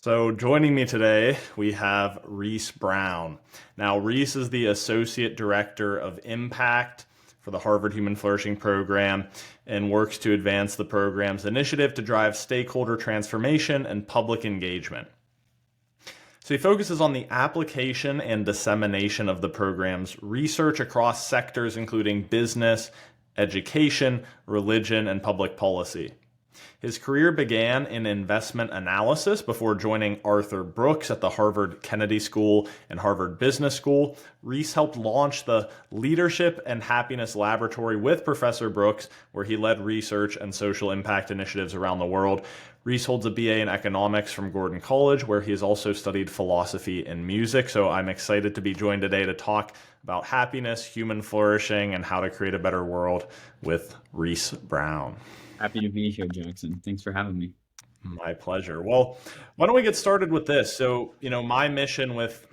So, joining me today, we have Reece Brown. Now, Reece is the Associate Director of Impact for the Harvard Human Flourishing Program and works to advance the program's initiative to drive stakeholder transformation and public engagement. So, he focuses on the application and dissemination of the program's research across sectors including business, education, religion, and public policy. His career began in investment analysis before joining Arthur Brooks at the Harvard Kennedy School and Harvard Business School. Reece helped launch the Leadership and Happiness Laboratory with Professor Brooks, where he led research and social impact initiatives around the world. Reece holds a BA in economics from Gordon College, where he has also studied philosophy and music. So I'm excited to be joined today to talk about happiness, human flourishing, and how to create a better world with Reece Brown. Happy to be here, Jackson. Thanks for having me. My pleasure. Well, why don't we get started with this? So, my mission with,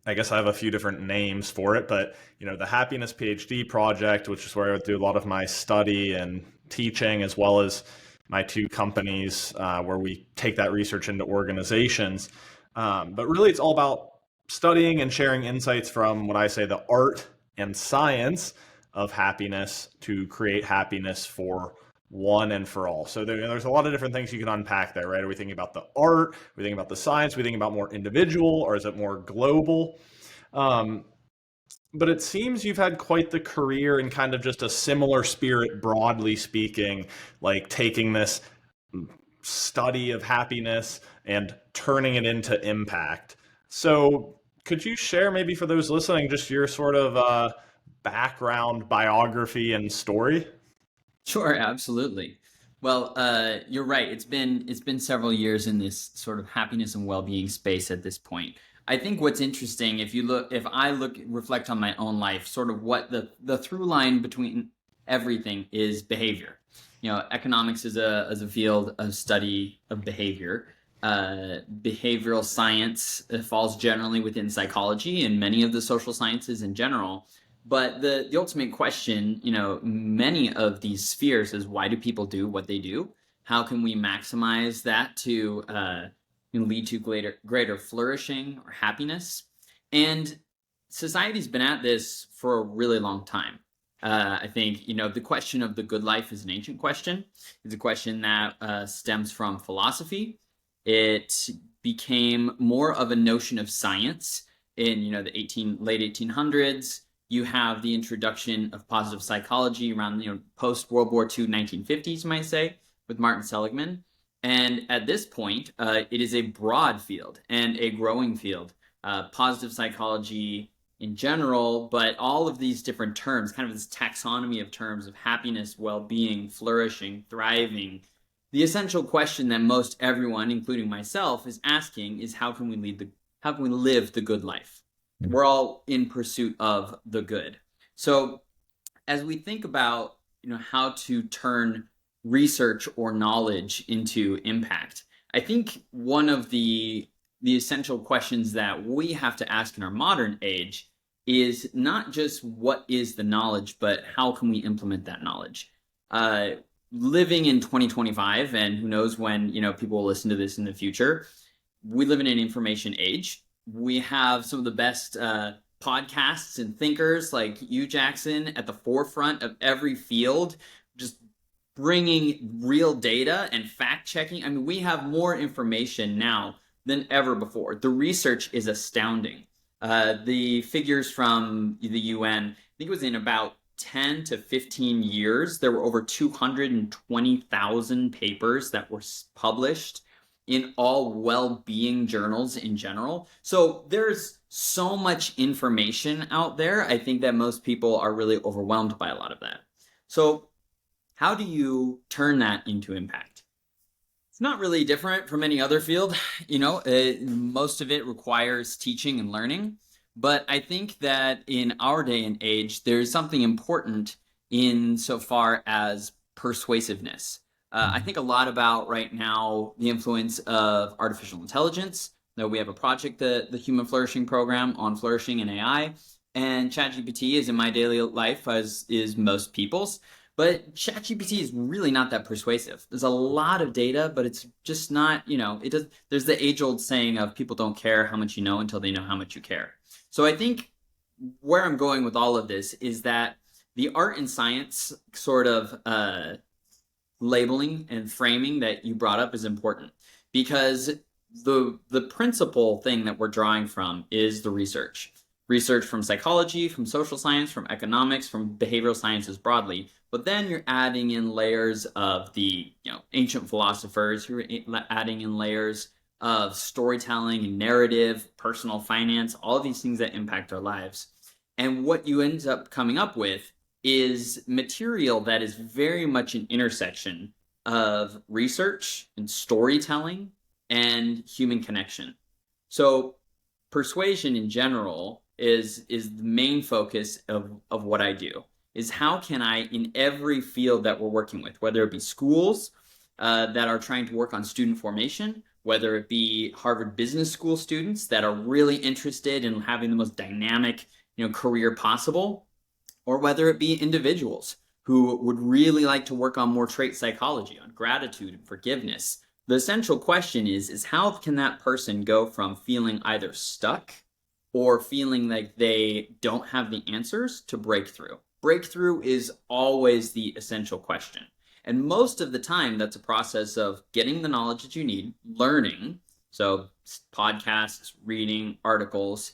I guess I have a few different names for it, but, the Happiness PhD project, which is where I do a lot of my study and teaching, as well as my two companies where we take that research into organizations. But really, it's all about studying and sharing insights from what I say the art and science of happiness to create happiness for one and for all. So there's a lot of different things you can unpack there, right? Are we thinking about the art? Are we thinking about the science? Are we thinking about more individual, or is it more global? But it seems you've had quite the career in kind of just a similar spirit, broadly speaking, like taking this study of happiness and turning it into impact. So could you share, maybe for those listening, just your sort of background, biography, and story? Sure, absolutely. Well, you're right. It's been several years in this sort of happiness and well-being space at this point. I think what's interesting, if I reflect on my own life, sort of what the through line between everything is behavior. Economics is a field of study of behavior. Behavioral science falls generally within psychology and many of the social sciences in general. But the ultimate question, many of these spheres is, why do people do what they do? How can we maximize that to lead to greater flourishing or happiness? And society's been at this for a really long time. I think, the question of the good life is an ancient question. It's a question that stems from philosophy. It became more of a notion of science in, the late 1800s. You have the introduction of positive psychology around, post-World War II, 1950s, you might say, with Martin Seligman. And at this point, it is a broad field and a growing field. Positive psychology in general, but all of these different terms, kind of this taxonomy of terms of happiness, well-being, flourishing, thriving. The essential question that most everyone, including myself, is asking is, how can we live the good life? We're all in pursuit of the good. So as we think about, how to turn research or knowledge into impact, I think one of the essential questions that we have to ask in our modern age is not just what is the knowledge, but how can we implement that knowledge? Living in 2025, and who knows when, people will listen to this in the future, we live in an information age. We have some of the best podcasts and thinkers like you, Jackson, at the forefront of every field, just bringing real data and fact checking. I mean, we have more information now than ever before. The research is astounding. The figures from the UN, I think it was in about 10 to 15 years, there were over 220,000 papers that were published in all well-being journals in general. So there's so much information out there. I think that most people are really overwhelmed by a lot of that. So how do you turn that into impact? It's not really different from any other field. Most of it requires teaching and learning. But I think that in our day and age, there's something important in so far as persuasiveness. I think a lot about right now the influence of artificial intelligence. Now, we have a project, the Human Flourishing Program, on flourishing and AI, and ChatGPT is in my daily life, as is most people's. But ChatGPT is really not that persuasive. There's a lot of data, but it's just not, it does. There's the age-old saying of people don't care how much you know until they know how much you care. So I think where I'm going with all of this is that the art and science sort of labeling and framing that you brought up is important because the principal thing that we're drawing from is the research from psychology, from social science, from economics, from behavioral sciences broadly. But then you're adding in layers of the ancient philosophers. You're adding in layers of storytelling and narrative, personal finance, all of these things that impact our lives. And what you end up coming up with is material that is very much an intersection of research and storytelling and human connection. So persuasion in general is the main focus of what I do. Is how can I, in every field that we're working with, whether it be schools that are trying to work on student formation, whether it be Harvard Business School students that are really interested in having the most dynamic career possible, or whether it be individuals who would really like to work on more trait psychology, on gratitude and forgiveness. The essential question is how can that person go from feeling either stuck or feeling like they don't have the answers to breakthrough? Breakthrough is always the essential question. And most of the time, that's a process of getting the knowledge that you need, learning, so podcasts, reading, articles,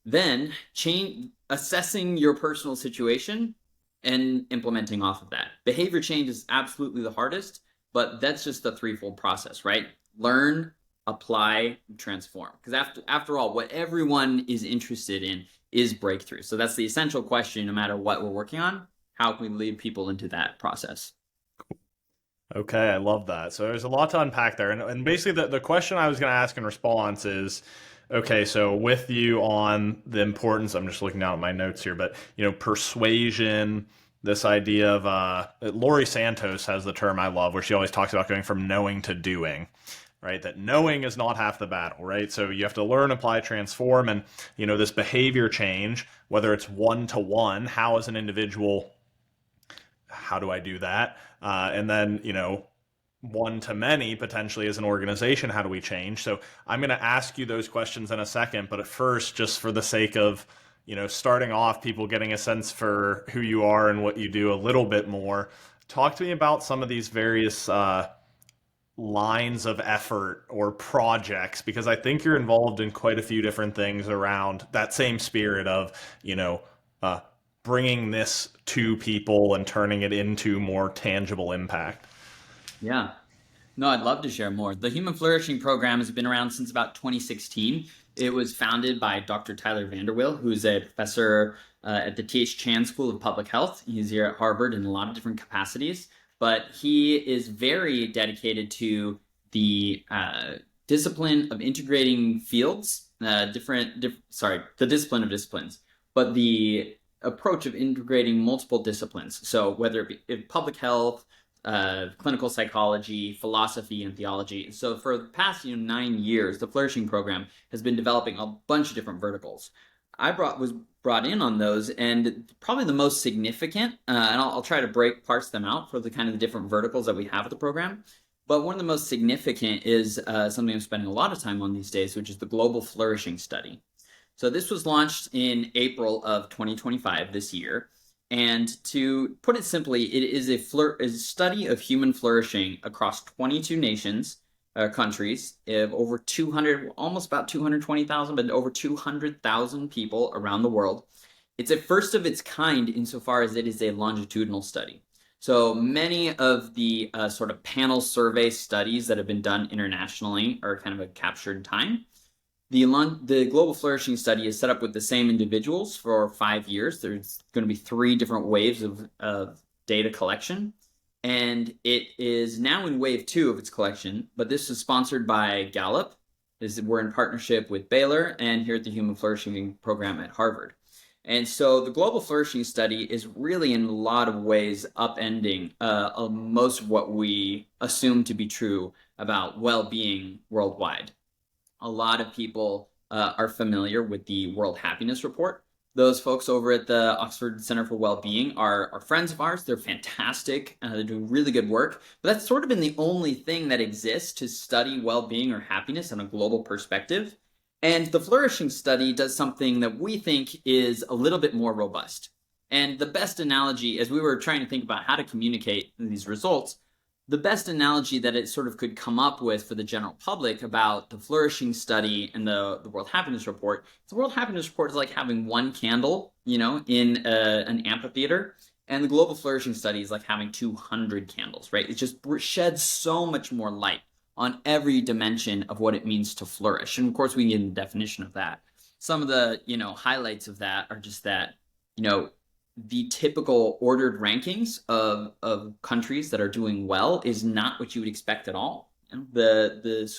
then assessing your personal situation and implementing off of that. Behavior change is absolutely the hardest, but that's just the threefold process, right? Learn, apply, transform. Because after all, what everyone is interested in is breakthrough. So that's the essential question, no matter what we're working on. How can we lead people into that process? Okay, I love that. So there's a lot to unpack there. And basically, the question I was going to ask in response is, okay, so with you on the importance, I'm just looking down at my notes here, but, persuasion, this idea of, Laurie Santos has the term I love, where she always talks about going from knowing to doing, right? That knowing is not half the battle, right? So you have to learn, apply, transform, and, this behavior change, whether it's one-to-one, how as an individual, how do I do that? And then, one to many potentially as an organization, how do we change? So I'm going to ask you those questions in a second, but at first, just for the sake of, starting off, people getting a sense for who you are and what you do a little bit more, talk to me about some of these various lines of effort or projects, because I think you're involved in quite a few different things around that same spirit of, uh, bringing this to people and turning it into more tangible impact. Yeah. No, I'd love to share more. The Human Flourishing Program has been around since about 2016. It was founded by Dr. Tyler Vanderwill, who's a professor at the T.H. Chan School of Public Health. He's here at Harvard in a lot of different capacities, but he is very dedicated to the discipline of integrating fields, the discipline of disciplines, but the approach of integrating multiple disciplines. So whether it be public health, clinical psychology, philosophy, and theology. So for the past 9 years, the Flourishing Program has been developing a bunch of different verticals. Was brought in on those, and probably the most significant, and I'll try to parse them out for the kind of the different verticals that we have at the program. But one of the most significant is something I'm spending a lot of time on these days, which is the Global Flourishing Study. So this was launched in April of 2025 this year. And to put it simply, it is a study of human flourishing across 22 nations, countries, of over 200, almost about 220,000, but over 200,000 people around the world. It's a first of its kind insofar as it is a longitudinal study. So many of the sort of panel survey studies that have been done internationally are kind of a captured time. The Global Flourishing Study is set up with the same individuals for 5 years. There's going to be 3 different waves of data collection. And it is now in wave 2 of its collection, but this is sponsored by Gallup. We're in partnership with Baylor and here at the Human Flourishing Program at Harvard. And so the Global Flourishing Study is really in a lot of ways upending most of what we assume to be true about well-being worldwide. A lot of people are familiar with the World Happiness Report. Those folks over at the Oxford Center for Wellbeing are friends of ours. They're fantastic. They're doing really good work. But that's sort of been the only thing that exists to study well-being or happiness on a global perspective. And the Flourishing Study does something that we think is a little bit more robust. And the best analogy, as we were trying to think about how to communicate these results, the best analogy that it sort of could come up with for the general public about the Flourishing Study and the World Happiness Report, the World Happiness Report is like having one candle, in an amphitheater, and the Global Flourishing Study is like having 200 candles, right? It just sheds so much more light on every dimension of what it means to flourish. And of course, we get a definition of that. Some of the, highlights of that are just that, the typical ordered rankings of countries that are doing well is not what you would expect at all. The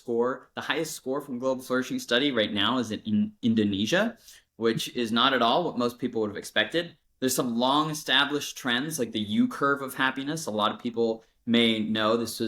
highest score from Global Flourishing Study right now is in Indonesia, which is not at all what most people would have expected. There's some long established trends like the U curve of happiness. A lot of people may know this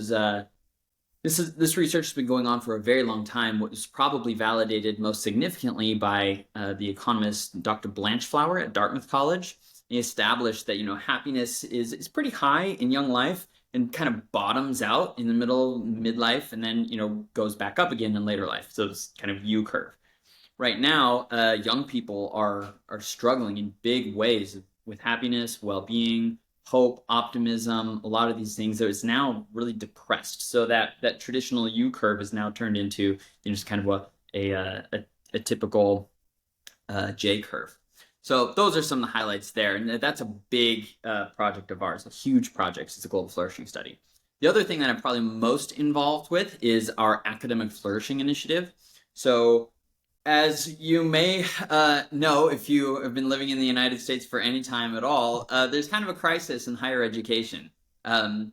research has been going on for a very long time. What was probably validated most significantly by the economist Dr. Blanchflower at Dartmouth College. He established that happiness is pretty high in young life and kind of bottoms out in the midlife, and then goes back up again in later life. So it's kind of U curve. Right now, young people are struggling in big ways with happiness, well-being, hope, optimism, a lot of these things. So it's now really depressed. So that traditional U curve is now turned into just kind of a typical J curve. So those are some of the highlights there. And that's a big project of ours, a huge project. It's a Global Flourishing Study. The other thing that I'm probably most involved with is our Academic Flourishing Initiative. So as you may know, if you have been living in the United States for any time at all, there's kind of a crisis in higher education.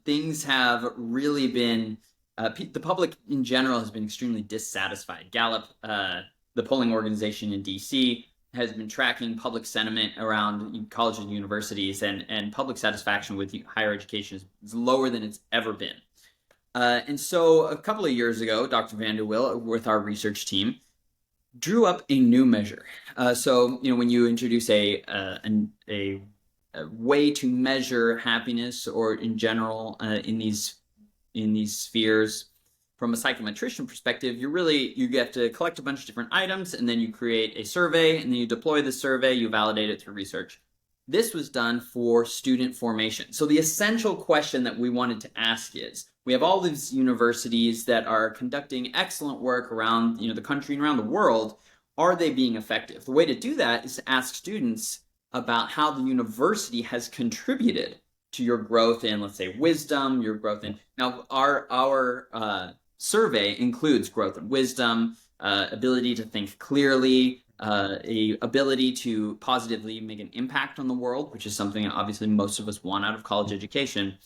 Things have really been, the public in general has been extremely dissatisfied. Gallup, the polling organization in DC, has been tracking public sentiment around colleges and universities, and public satisfaction with higher education is lower than it's ever been. And so a couple of years ago, Dr. Vanderwill, with our research team, drew up a new measure. So when you introduce a way to measure happiness or in general in these spheres, from a psychometrician perspective, you have to collect a bunch of different items, and then you create a survey, and then you deploy the survey, you validate it through research. This was done for student formation. So the essential question that we wanted to ask is, we have all these universities that are conducting excellent work around the country and around the world. Are they being effective? The way to do that is to ask students about how the university has contributed to your growth in, let's say, wisdom, your growth in. Now, our survey includes growth in wisdom, ability to think clearly, a ability to positively make an impact on the world, which is something that obviously most of us want out of college education.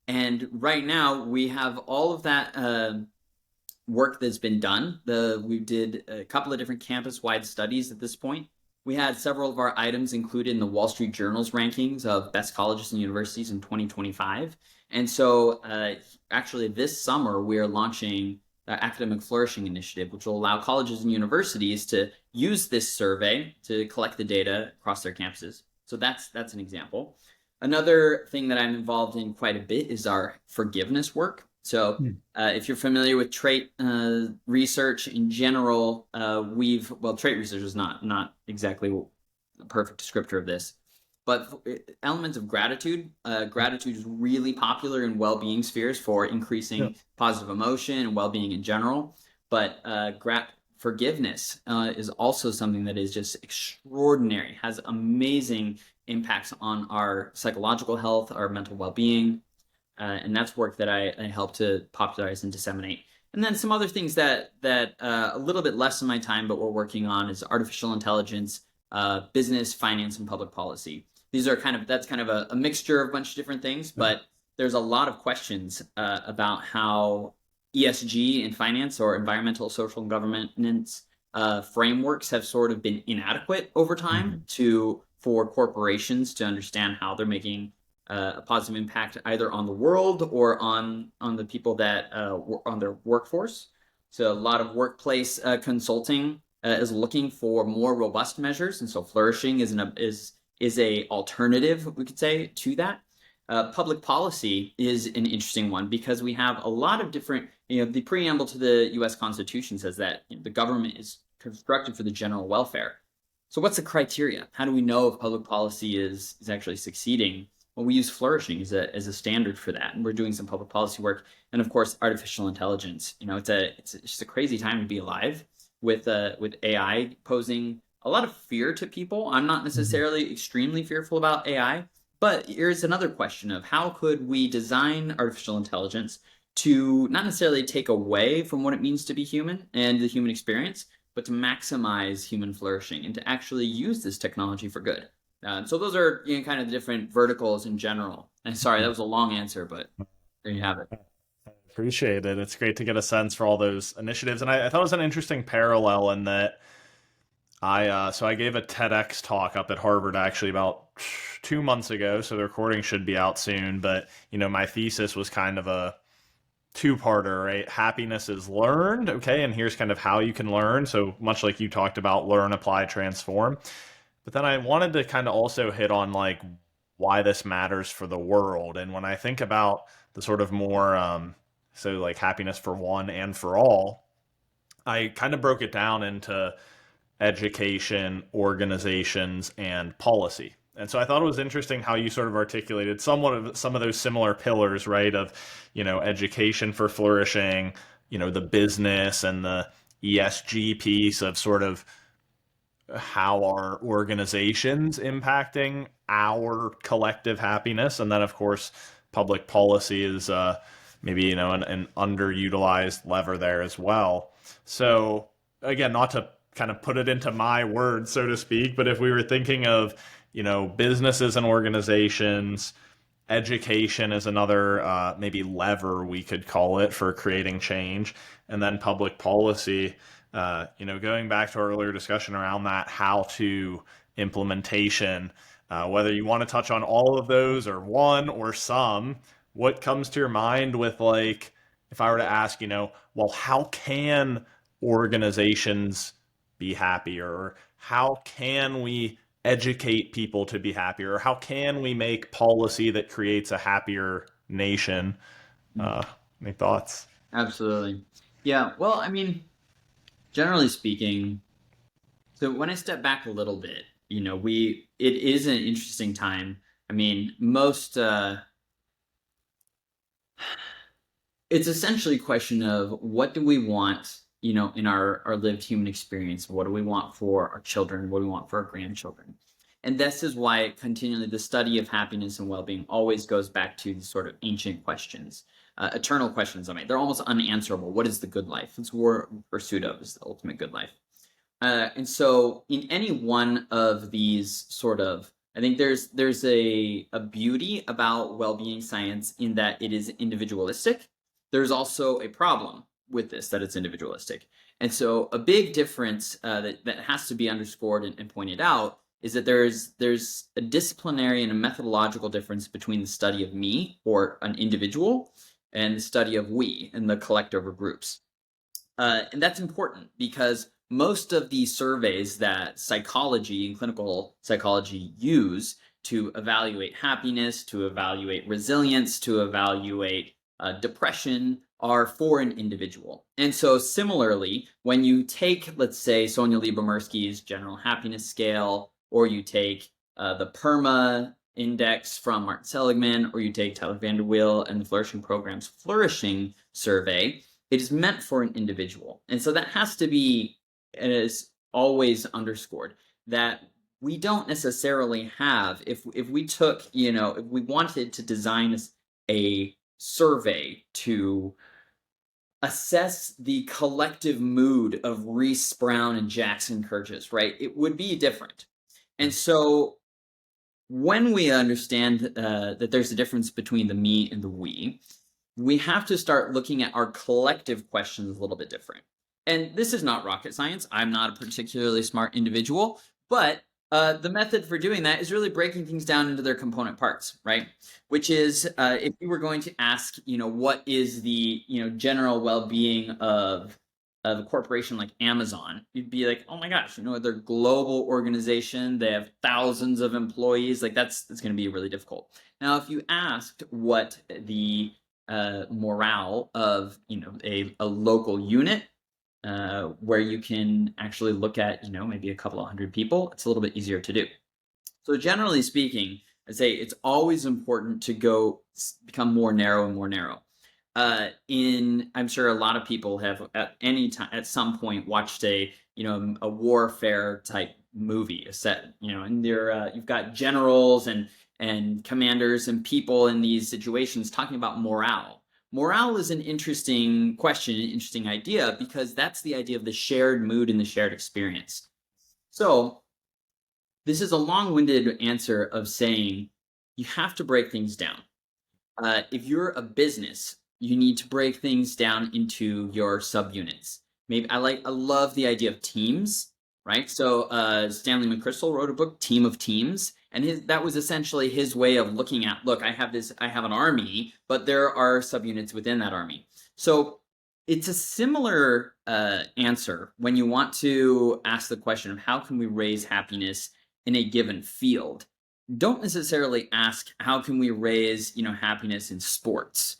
And right now we have all of that work that's been done. We did a couple of different campus-wide studies at this point. We had several of our items included in the Wall Street Journal's rankings of best colleges and universities in 2025. And so actually this summer, we are launching the Academic Flourishing Initiative, which will allow colleges and universities to use this survey to collect the data across their campuses. So that's an example. Another thing that I'm involved in quite a bit is our forgiveness work. So if you're familiar with trait research in general, trait research is not exactly a perfect descriptor of this, but elements of gratitude. Gratitude is really popular in well-being spheres for increasing positive emotion and well-being in general. But forgiveness is also something that is just extraordinary, has amazing impacts on our psychological health, our mental well-being. And that's work that I help to popularize and disseminate. And then some other things that a little bit less in my time, but we're working on, is artificial intelligence, business, finance, and public policy. That's kind of a mixture of a bunch of different things, but there's a lot of questions about how ESG in finance, or environmental, social, and governance frameworks, have sort of been inadequate over time for corporations to understand how they're making a positive impact either on the world or on the people that on their workforce. So a lot of workplace consulting is looking for more robust measures, and so flourishing is a alternative, we could say, to that. Public policy is an interesting one because we have a lot of different, the preamble to the U.S. Constitution says that the government is constructed for the general welfare. So what's the criteria? How do we know if public policy is actually succeeding? Well, we use flourishing as a standard for that, and we're doing some public policy work. And of course, artificial intelligence. It's just a crazy time to be alive with AI posing a lot of fear to people. I'm not necessarily extremely fearful about AI, but here's another question of how could we design artificial intelligence to not necessarily take away from what it means to be human and the human experience, but to maximize human flourishing and to actually use this technology for good. So those are kind of the different verticals in general. And sorry, that was a long answer, but there you have it. Appreciate it. It's great to get a sense for all those initiatives. And I thought it was an interesting parallel in that I gave a TEDx talk up at Harvard actually about 2 months ago. So the recording should be out soon. But, my thesis was kind of a two-parter, right? Happiness is learned, okay? And here's kind of how you can learn. So much like you talked about, learn, apply, transform. But then I wanted to kind of also hit on like why this matters for the world. And when I think about the sort of more, so like happiness for one and for all, I kind of broke it down into education, organizations, and policy. And so I thought it was interesting how you sort of articulated somewhat of some of those similar pillars, right? Of, education for flourishing, the business and the ESG piece of sort of how are organizations impacting our collective happiness. And then, of course, public policy is maybe, an underutilized lever there as well. So again, not to kind of put it into my words, so to speak, but if we were thinking of, businesses and organizations, education is another maybe lever we could call it for creating change, and then public policy, going back to our earlier discussion around that how to implementation, whether you want to touch on all of those or one or some, what comes to your mind with like, if I were to ask, well, how can organizations be happier? Or how can we educate people to be happier? Or how can we make policy that creates a happier nation? Any thoughts? Absolutely. Yeah. Well, I mean, generally speaking, so when I step back a little bit, it is an interesting time. I mean, it's essentially a question of what do we want, in our lived human experience? What do we want for our children? What do we want for our grandchildren? And this is why continually the study of happiness and well-being always goes back to these sort of ancient questions, eternal questions. I mean, they're almost unanswerable. What is the good life? It's what we're pursuit of is the ultimate good life. And so in any one of these sort of, I think there's a beauty about well-being science in that it is individualistic. There's also a problem with this, that it's individualistic. And so a big difference that has to be underscored and pointed out is that there's a disciplinary and a methodological difference between the study of me or an individual and the study of we and the collective or groups. And that's important because most of the surveys that psychology and clinical psychology use to evaluate happiness, to evaluate resilience, to evaluate depression are for an individual. And so similarly, when you take, let's say, Sonia Lyubomirsky's general happiness scale, or you take the PERMA index from Martin Seligman, or you take Tyler Van Der Weel and the Flourishing Program's Flourishing survey, it is meant for an individual. And so that has to be, and is always underscored, that we don't necessarily have, if we took, if we wanted to design a survey to assess the collective mood of Reece Brown and Jackson Kerchis, right? It would be different. And so when we understand that there's a difference between the me and the we have to start looking at our collective questions a little bit different. And this is not rocket science. I'm not a particularly smart individual, but the method for doing that is really breaking things down into their component parts, right? Which is, if you were going to ask, what is the, general well-being of the corporation like Amazon, you'd be like, oh my gosh, they're a global organization. They have thousands of employees. Like that's going to be really difficult. Now, if you asked what the morale of a local unit where you can actually look at maybe a couple of hundred people, it's a little bit easier to do. So generally speaking, I'd say it's always important to become more narrow and more narrow. I'm sure a lot of people have at any time at some point watched a warfare type movie, a set, and you've got generals and commanders and people in these situations talking about morale. Morale is an interesting question, an interesting idea, because that's the idea of the shared mood and the shared experience. So this is a long-winded answer of saying you have to break things down. If you're a business, you need to break things down into your subunits. Maybe I love the idea of teams, right? So Stanley McChrystal wrote a book, Team of Teams, and that was essentially his way of looking at, look, I have an army, but there are subunits within that army. So it's a similar answer when you want to ask the question of how can we raise happiness in a given field. Don't necessarily ask how can we raise happiness in sports,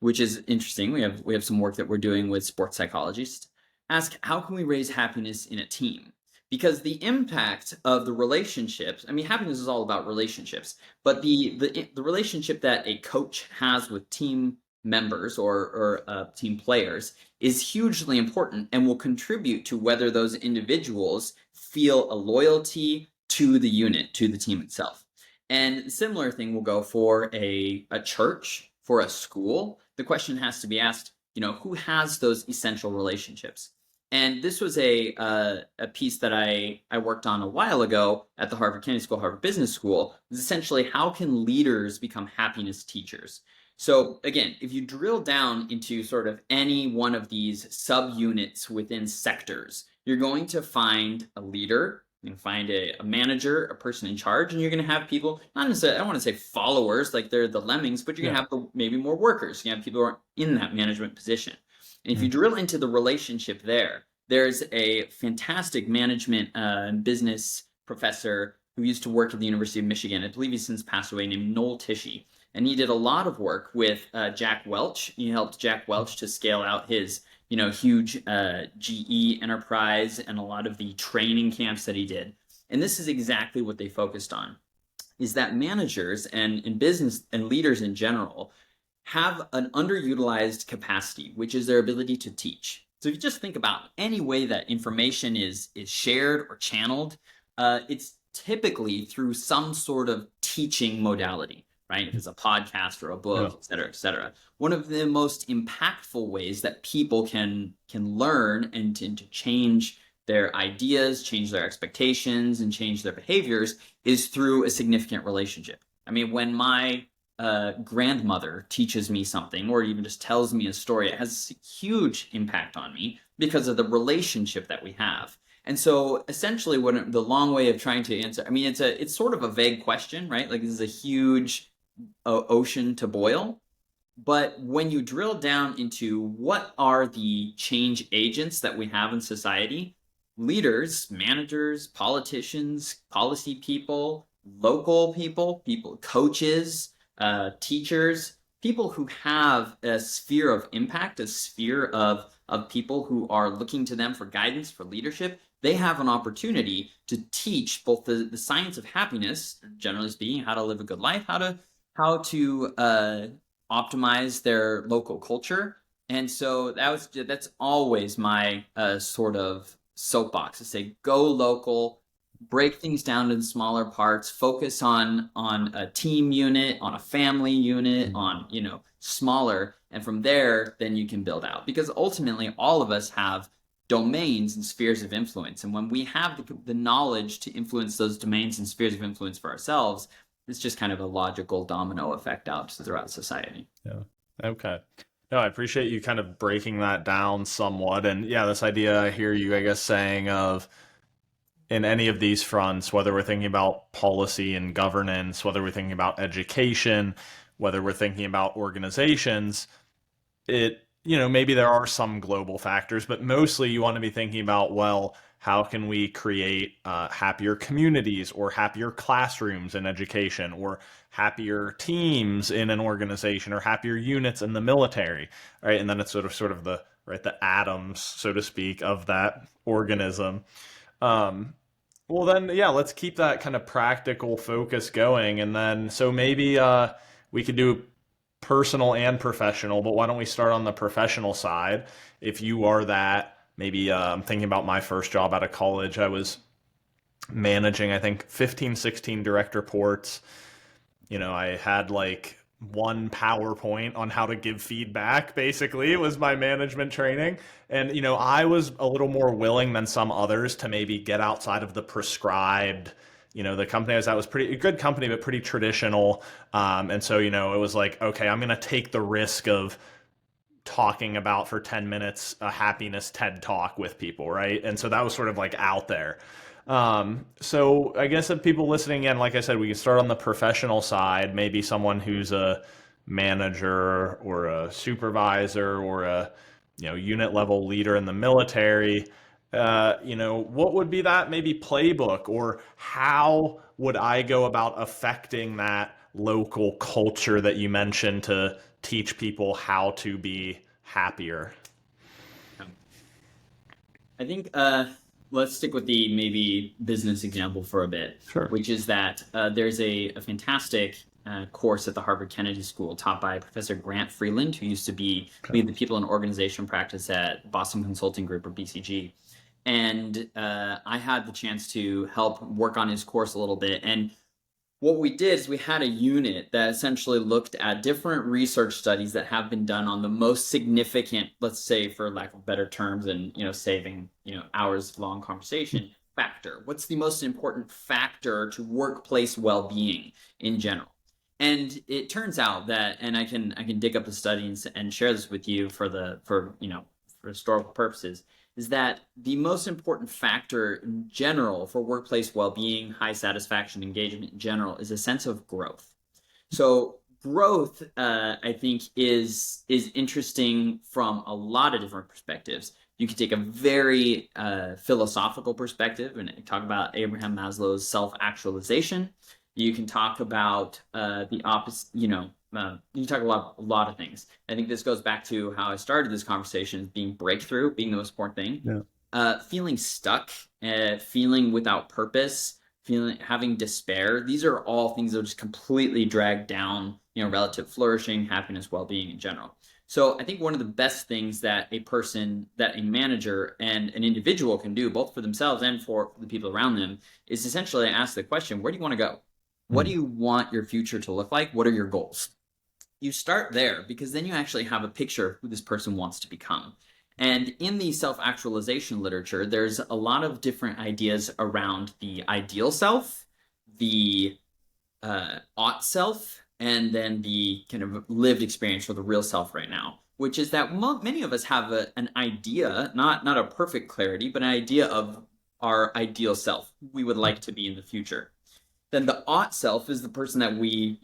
which is interesting. We have some work that we're doing with sports psychologists. Ask how can we raise happiness in a team, because the impact of the relationships, I mean, happiness is all about relationships, but the relationship that a coach has with team members or team players is hugely important and will contribute to whether those individuals feel a loyalty to the unit, to the team itself. And similar thing will go for a church, for a school. The question has to be asked, who has those essential relationships? And this was a piece that I worked on a while ago at the Harvard Kennedy School, Harvard Business School. It was essentially how can leaders become happiness teachers? So again, if you drill down into sort of any one of these subunits within sectors, you're going to find a leader. You can find a manager, a person in charge, and you're going to have people, not necessarily, I don't want to say followers, like they're the lemmings, but you're going to have maybe more workers. You have people who are in that management position. And if you drill into the relationship there's a fantastic management and business professor who used to work at the University of Michigan. I believe he's since passed away, named Noel Tishy. And he did a lot of work with Jack Welch. He helped Jack Welch to scale out his huge GE enterprise and a lot of the training camps that he did. And this is exactly what they focused on, is that managers and business and leaders in general have an underutilized capacity, which is their ability to teach. So if you just think about any way that information is shared or channeled, it's typically through some sort of teaching modality, right? If it's a podcast or a book, et cetera, et cetera. One of the most impactful ways that people can learn and to change their ideas, change their expectations, and change their behaviors is through a significant relationship. I mean, when my grandmother teaches me something or even just tells me a story, it has a huge impact on me because of the relationship that we have. And so essentially the long way of trying to answer, I mean, it's sort of a vague question, right? Like this is a huge ocean to boil. But when you drill down into what are the change agents that we have in society, leaders, managers, politicians, policy people, local people, coaches, teachers, people who have a sphere of impact, a sphere of people who are looking to them for guidance, for leadership, they have an opportunity to teach both the science of happiness, generally speaking, how to live a good life, how to optimize their local culture. And so that's always my sort of soapbox, to say go local, break things down into smaller parts, focus on a team unit, on a family unit, on smaller, and from there then you can build out, because ultimately all of us have domains and spheres of influence, and when we have the knowledge to influence those domains and spheres of influence for ourselves, it's just kind of a logical domino effect out throughout society. Yeah. Okay. No, I appreciate you kind of breaking that down somewhat. And yeah, this idea I hear you, I guess, saying of in any of these fronts, whether we're thinking about policy and governance, whether we're thinking about education, whether we're thinking about organizations, it maybe there are some global factors, but mostly you want to be thinking about, well, how can we create happier communities or happier classrooms in education or happier teams in an organization or happier units in the military, right? And then it's sort of the right the atoms, so to speak, of that organism. Um, well, then, yeah, let's keep that kind of practical focus going, and then so maybe we could do personal and professional, but why don't we start on the professional side? If you are that, maybe I'm thinking about my first job out of college. I was managing, I think, 15, 16 direct reports. I had like one PowerPoint on how to give feedback, basically. It was my management training. And, I was a little more willing than some others to maybe get outside of the prescribed. The company I was at was pretty a good company, but pretty traditional. And so, it was like, okay, I'm going to take the risk of talking about for 10 minutes a happiness TED talk with people, right? And so that was sort of like out there. So I guess if people listening in, like I said, we can start on the professional side, maybe someone who's a manager or a supervisor or a unit level leader in the military. What would be that maybe playbook, or how would I go about affecting that local culture that you mentioned to teach people how to be happier? I think let's stick with the maybe business example for a bit, Sure. which is that there's a fantastic course at the Harvard Kennedy School taught by Professor Grant Freeland, who used to lead the people and organization practice at Boston Consulting Group, or BCG. And I had the chance to help work on his course a little bit. And what we did is we had a unit that essentially looked at different research studies that have been done on the most significant, let's say, for lack of better terms, and saving hours long conversation, factor. What's the most important factor to workplace well-being in general? And it turns out that, and I can dig up the studies and share this with you for historical purposes, is that the most important factor in general for workplace well-being, high satisfaction, engagement in general, is a sense of growth. So growth, I think, is interesting from a lot of different perspectives. You can take a very philosophical perspective and talk about Abraham Maslow's self-actualization. You can talk about the opposite, you can talk a lot of things. I think this goes back to how I started this conversation, being breakthrough, being the most important thing. Yeah. Feeling stuck, feeling without purpose, having despair. These are all things that are just completely drag down, relative flourishing, happiness, well-being in general. So I think one of the best things that a manager and an individual can do, both for themselves and for the people around them, is essentially ask the question, where do you want to go? What do you want your future to look like? What are your goals? You start there, because then you actually have a picture of who this person wants to become. And in the self-actualization literature, there's a lot of different ideas around the ideal self, the ought self, and then the kind of lived experience, or the real self right now, which is that many of us have an idea, not a perfect clarity, but an idea of our ideal self we would like to be in the future. Then the ought self is the person that we,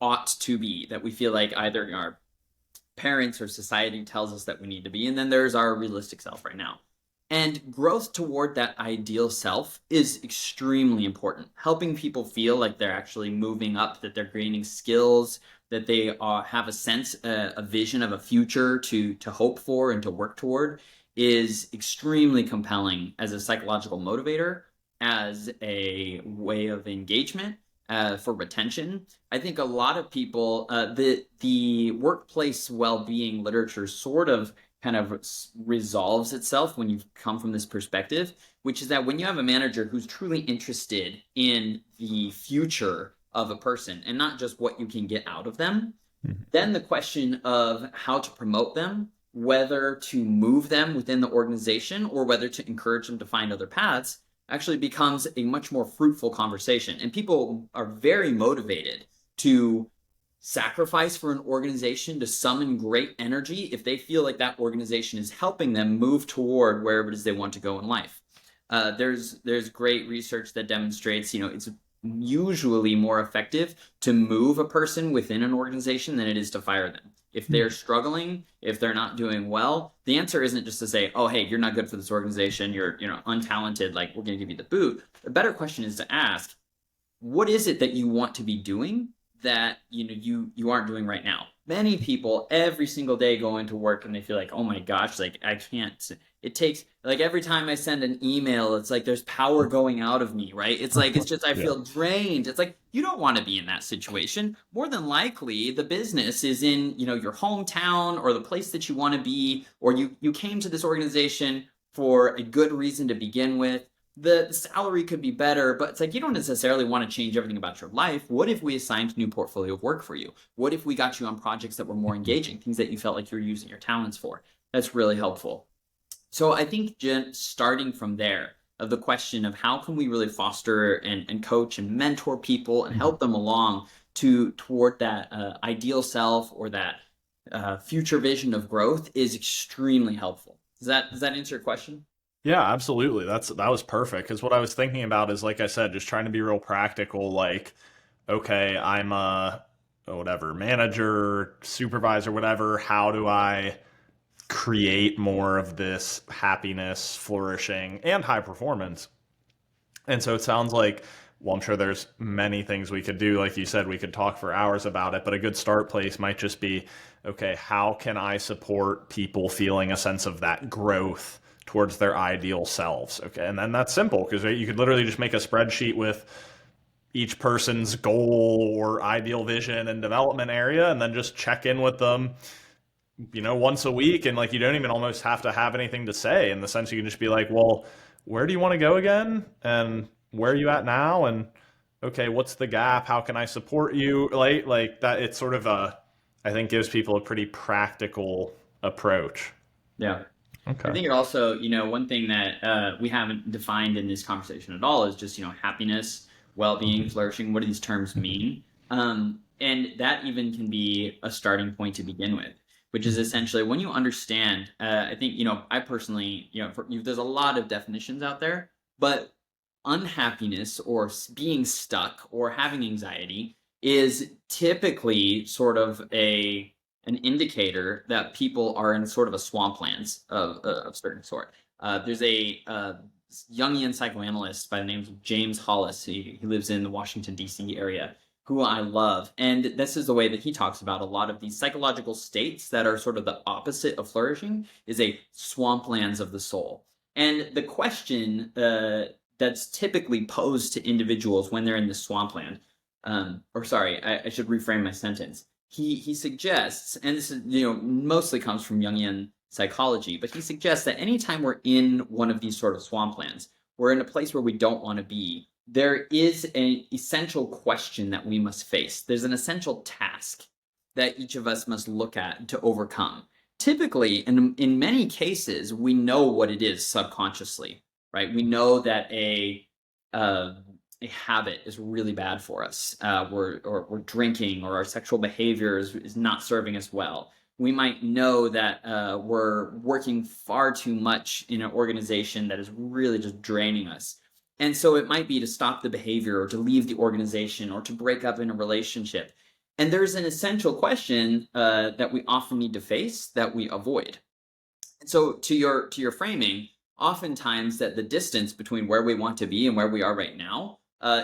ought to be, that we feel like either our parents or society tells us that we need to be. And then there's our realistic self right now. And growth toward that ideal self is extremely important. Helping people feel like they're actually moving up, that they're gaining skills, that they have a sense, a vision of a future to hope for and to work toward, is extremely compelling as a psychological motivator, as a way of engagement, for retention. I think a lot of people, the workplace well-being literature sort of kind of resolves itself when you come from this perspective, which is that when you have a manager who's truly interested in the future of a person and not just what you can get out of them, then the question of how to promote them, whether to move them within the organization or whether to encourage them to find other paths, actually becomes a much more fruitful conversation. And people are very motivated to sacrifice for an organization, to summon great energy if they feel like that organization is helping them move toward wherever it is they want to go in life. There's great research that demonstrates, it's usually more effective to move a person within an organization than it is to fire them. If they're struggling, if they're not doing well, the answer isn't just to say, "Oh, hey, you're not good for this organization. You're, untalented. Like we're going to give you the boot." The better question is to ask, what is it that you want to be doing that you aren't doing right now? Many people every single day go into work and they feel like, oh my gosh, like I can't. It takes, like, every time I send an email, it's like there's power going out of me, right? It's like, it's just, I Yeah. feel drained. It's like, you don't want to be in that situation. More than likely the business is in, your hometown or the place that you want to be, or you came to this organization for a good reason to begin with. The salary could be better, but it's like you don't necessarily want to change everything about your life. What if we assigned a new portfolio of work for you? What if we got you on projects that were more engaging, things that you felt like you were using your talents for? That's really helpful. So I think, Jen, starting from there, of the question of how can we really foster and coach and mentor people and help them along toward that ideal self, or that future vision of growth, is extremely helpful. Does that answer your question? Yeah, absolutely. That was perfect. Because what I was thinking about is, like I said, just trying to be real practical. Like, okay, I'm a whatever manager, supervisor, whatever. How do I create more of this happiness, flourishing, and high performance? And so it sounds like, well, I'm sure there's many things we could do. Like you said, we could talk for hours about it, but a good start place might just be, okay, how can I support people feeling a sense of that growth towards their ideal selves? Okay. And then that's simple because you could literally just make a spreadsheet with each person's goal or ideal vision and development area and then just check in with them, once a week. And like, you don't even almost have to have anything to say, in the sense you can just be like, well, where do you want to go again? And where are you at now? And okay, what's the gap? How can I support you? Like that, it's sort of I think gives people a pretty practical approach. Yeah. I Okay. think it also, one thing that we haven't defined in this conversation at all is just, happiness, well-being, flourishing. What do these terms mean? And that even can be a starting point to begin with, which is essentially when you understand. I think, I personally, there's a lot of definitions out there, but unhappiness or being stuck or having anxiety is typically sort of an indicator that people are in sort of a swamplands of certain sort. There's a Jungian psychoanalyst by the name of James Hollis. He lives in the Washington, D.C. area, who I love. And this is the way that he talks about a lot of these psychological states that are sort of the opposite of flourishing, is a swamplands of the soul. And the question that's typically posed to individuals when they're in the swampland, or sorry, I should reframe my sentence. He suggests, and this is, mostly comes from Jungian psychology, but he suggests that anytime we're in one of these sort of swamplands, we're in a place where we don't want to be. There is an essential question that we must face. There's an essential task that each of us must look at to overcome. Typically, in many cases, we know what it is subconsciously, right? We know that a habit is really bad for us. We're drinking, or our sexual behavior is not serving us well. We might know that we're working far too much in an organization that is really just draining us. And so it might be to stop the behavior, or to leave the organization, or to break up in a relationship. And there's an essential question that we often need to face that we avoid. And so to your framing, oftentimes that the distance between where we want to be and where we are right now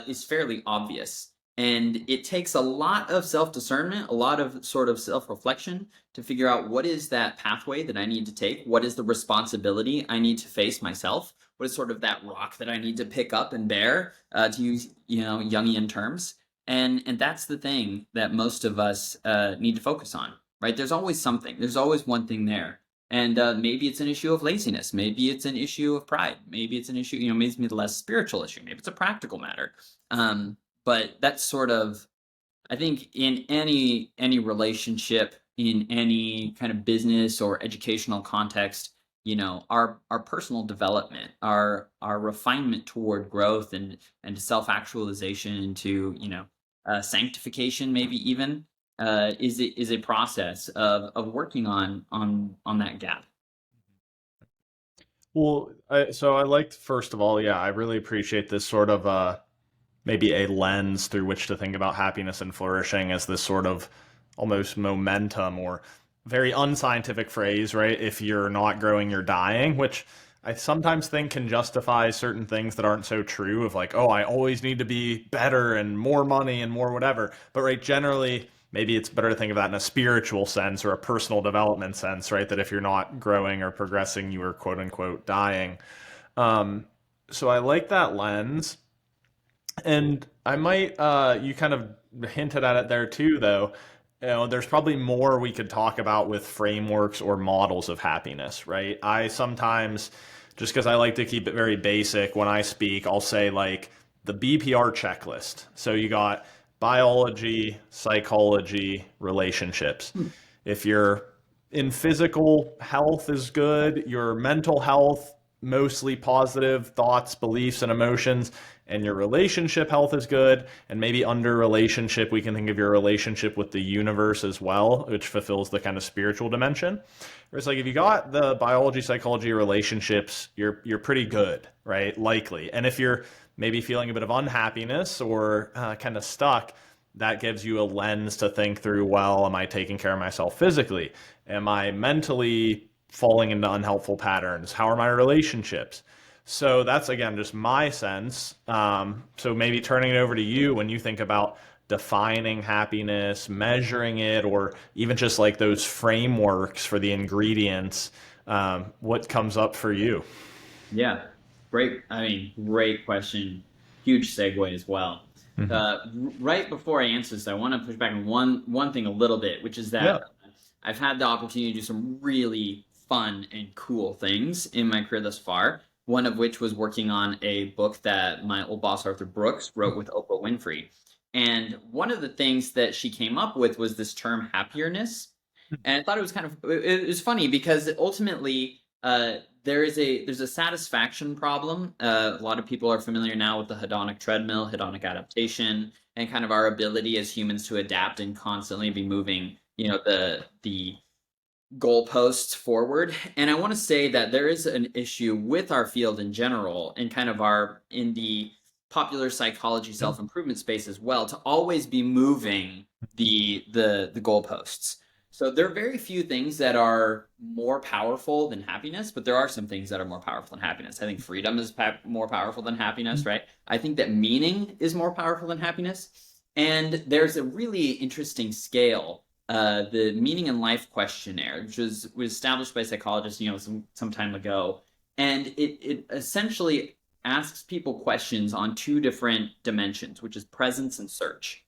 is fairly obvious. And it takes a lot of self-discernment, a lot of sort of self-reflection to figure out what is that pathway that I need to take, what is the responsibility I need to face myself, what is sort of that rock that I need to pick up and bear, to use Jungian terms. And that's the thing that most of us need to focus on, right? There's always something. There's always one thing there. And maybe it's an issue of laziness. Maybe it's an issue of pride. Maybe it's an issue, maybe it's a less spiritual issue. Maybe it's a practical matter. But that's sort of, I think, in any relationship, in any kind of business or educational context, our personal development, our refinement toward growth and self-actualization, into sanctification, maybe even, is a process of working on that gap. Well, so I liked, first of all, yeah, I really appreciate this sort of maybe a lens through which to think about happiness and flourishing, as this sort of almost momentum, or very unscientific phrase, right? If you're not growing, you're dying, which I sometimes think can justify certain things that aren't so true of like, oh, I always need to be better and more money and more whatever. But right, generally, maybe it's better to think of that in a spiritual sense or a personal development sense, right? That if you're not growing or progressing, you are quote unquote dying. Um, so I like that lens. And I might, you kind of hinted at it there too, though. There's probably more we could talk about with frameworks or models of happiness, right? I sometimes, just because I like to keep it very basic, when I speak, I'll say like the BPR checklist. So you got biology, psychology, relationships. If you're in physical health is good, your mental health, mostly positive thoughts, beliefs, and emotions, and your relationship health is good. And maybe under relationship, we can think of your relationship with the universe as well, which fulfills the kind of spiritual dimension. Where it's like if you got the biology, psychology, relationships, you're pretty good, right? Likely. And if you're maybe feeling a bit of unhappiness or kind of stuck, that gives you a lens to think through, well, am I taking care of myself physically? Am I mentally falling into unhelpful patterns? How are my relationships? So that's again just my sense. So maybe turning it over to you when you think about defining happiness, measuring it, or even just like those frameworks for the ingredients. What comes up for you? Yeah, great. I mean, great question. Huge segue as well. Hmm. Right before I answer this, I want to push back on one thing a little bit, which is Yeah. that I've had the opportunity to do some really fun and cool things in my career thus far. One of which was working on a book that my old boss Arthur Brooks wrote with Oprah Winfrey. And one of the things that she came up with was this term happierness. And I thought it was kind of it was funny because ultimately there's a satisfaction problem. A lot of people are familiar now with the hedonic treadmill, hedonic adaptation, and kind of our ability as humans to adapt and constantly be moving, the goalposts forward. And I want to say that there is an issue with our field in general and kind of our in the popular psychology Yeah. self-improvement space as well to always be moving the goalposts. So there are very few things that are more powerful than happiness, but there are some things that are more powerful than happiness. I think freedom is more powerful than happiness, right? I think that meaning is more powerful than happiness. And there's a really interesting scale, the Meaning in Life questionnaire, which was established by psychologists, some time ago, and it essentially asks people questions on two different dimensions, which is presence and search.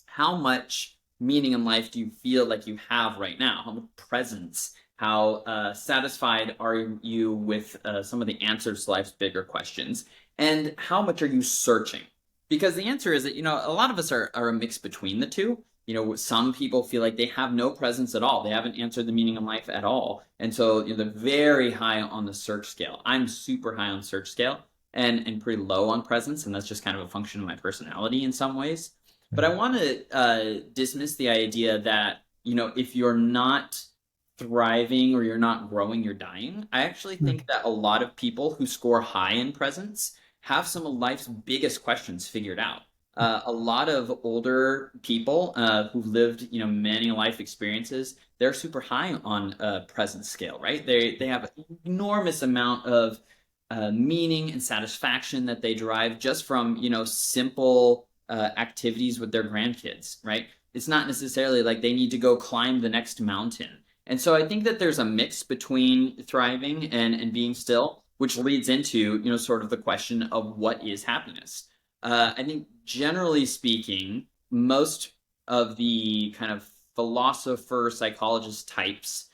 How much meaning in life do you feel like you have right now? How much presence? How satisfied are you with some of the answers to life's bigger questions? And how much are you searching? Because the answer is that, a lot of us are a mix between the two. Some people feel like they have no presence at all. They haven't answered the meaning in life at all. And so, they're very high on the search scale. I'm super high on search scale and pretty low on presence. And that's just kind of a function of my personality in some ways. But I want to dismiss the idea that, if you're not thriving or you're not growing, you're dying. I actually think that a lot of people who score high in presence have some of life's biggest questions figured out. A lot of older people who've lived, many life experiences, they're super high on a presence scale, right? They have an enormous amount of meaning and satisfaction that they derive just from, simple activities with their grandkids, right? It's not necessarily like they need to go climb the next mountain. And so I think that there's a mix between thriving and being still, which leads into, sort of the question of what is happiness. I think generally speaking, most of the kind of philosopher, psychologist types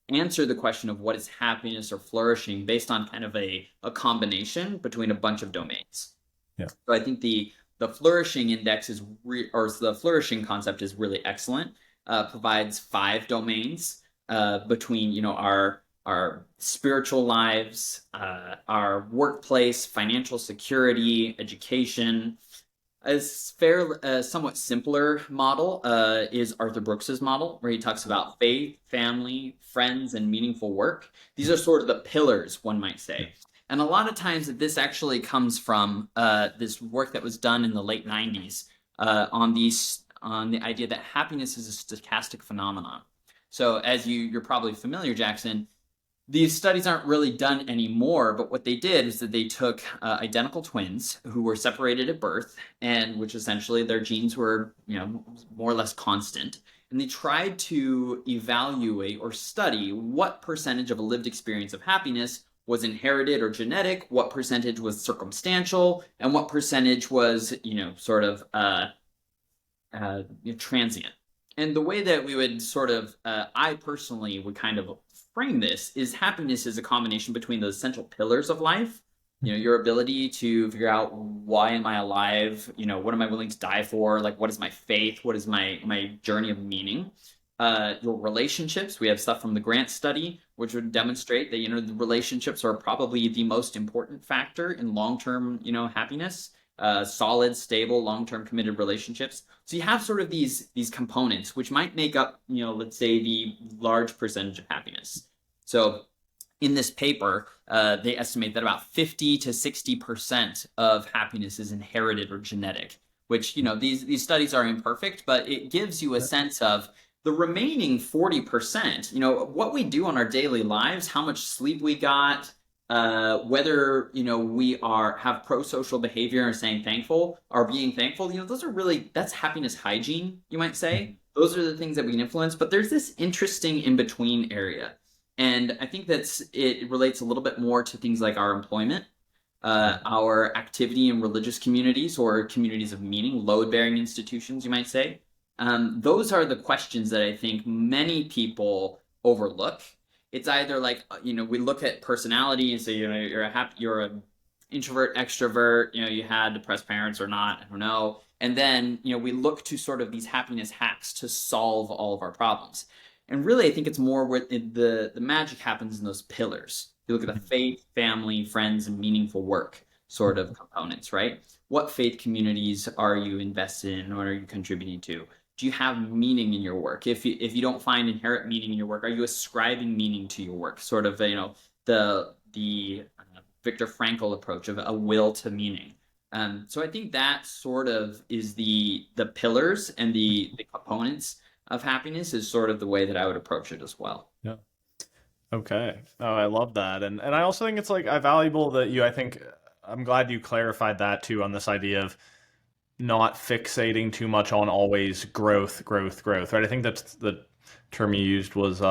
answer the question of what is happiness or flourishing based on kind of a combination between a bunch of domains. Yeah. So I think the flourishing index or the flourishing concept is really excellent. Provides 5 domains between our spiritual lives, our workplace, financial security, education. A somewhat simpler model is Arthur Brooks's model, where he talks about faith, family, friends, and meaningful work. These are sort of the pillars, one might say. And a lot of times this actually comes from this work that was done in the late 90s on on the idea that happiness is a stochastic phenomenon. So as you're probably familiar, Jackson, these studies aren't really done anymore, but what they did is that they took identical twins who were separated at birth, and which essentially their genes were, more or less constant, and they tried to evaluate or study what percentage of a lived experience of happiness was inherited or genetic, what percentage was circumstantial, and what percentage was, sort of transient. And the way that we would sort of, I personally would kind of frame this is happiness is a combination between the essential pillars of life, your ability to figure out why am I alive, what am I willing to die for, like what is my faith, what is my journey of meaning, your relationships. We have stuff from the Grant study which would demonstrate that the relationships are probably the most important factor in long-term happiness. Solid, stable, long-term committed relationships. So you have sort of these components which might make up, let's say the large percentage of happiness. So in this paper, they estimate that about 50 to 60% of happiness is inherited or genetic, which, these studies are imperfect, but it gives you a sense of the remaining 40%, what we do on our daily lives, how much sleep we got, whether we have pro-social behavior and saying thankful or being thankful, those are really, that's happiness hygiene, you might say. Those are the things that we can influence, but there's this interesting in-between area, and I think it relates a little bit more to things like our employment, our activity in religious communities or communities of meaning, load-bearing institutions, you might say. Those are the questions that I think many people overlook. It's either like, we look at personality and say, you're an introvert, extrovert, you had depressed parents or not, I don't know. And then, we look to sort of these happiness hacks to solve all of our problems. And really, I think it's more where the magic happens in those pillars. You look at the faith, family, friends, and meaningful work sort of components, right? What faith communities are you invested in? What are you contributing to? Do you have meaning in your work? If you don't find inherent meaning in your work, are you ascribing meaning to your work? Sort of, the Viktor Frankl approach of a will to meaning. So I think that sort of is the pillars and the components of happiness is sort of the way that I would approach it as well. Yeah. Okay. Oh, I love that. And I also think it's like valuable that I think I'm glad you clarified that too on this idea of not fixating too much on always growth, right? I think that's the term you used was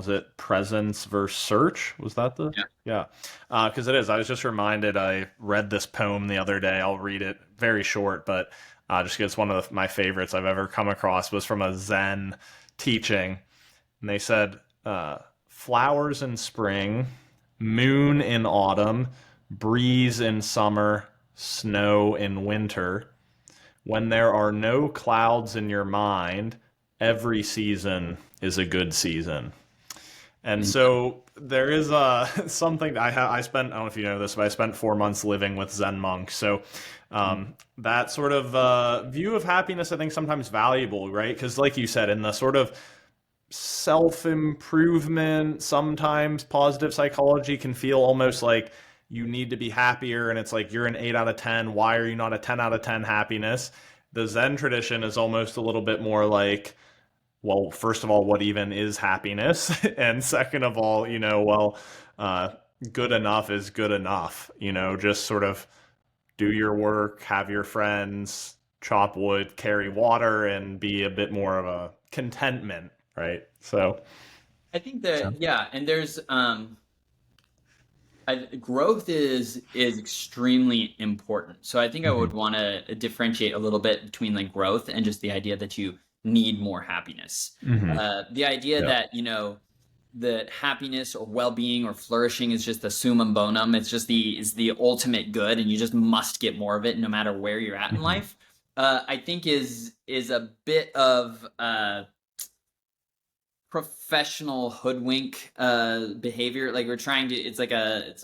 it presence versus search? Was that the? Yeah. Because it is. I was just reminded, I read this poem the other day. I'll read it, very short, but just because it's one of my favorites I've ever come across, was from a Zen teaching. And they said, flowers in spring, moon in autumn, breeze in summer, snow in winter. When there are no clouds in your mind, every season is a good season. And so there is something I spent, I don't know if you know this, but I spent 4 months living with Zen monks. So that sort of view of happiness, I think, sometimes valuable, right? Because like you said, in the sort of self-improvement, sometimes positive psychology can feel almost like you need to be happier, and it's like you're an 8 out of 10. Why are you not a 10 out of 10 happiness? The Zen tradition is almost a little bit more like, well, first of all, what even is happiness? And second of all, good enough is good enough. Just sort of do your work, have your friends, chop wood, carry water, and be a bit more of a contentment, right? So I think that, yeah, and there's growth is extremely important. So I think I would want to differentiate a little bit between like growth and just the idea that you need more happiness. The idea that that happiness or well-being or flourishing is just the summum bonum. It's just the ultimate good, and you just must get more of it no matter where you're at in life. I think is a bit of professional hoodwink behavior. Like we're trying to, it's a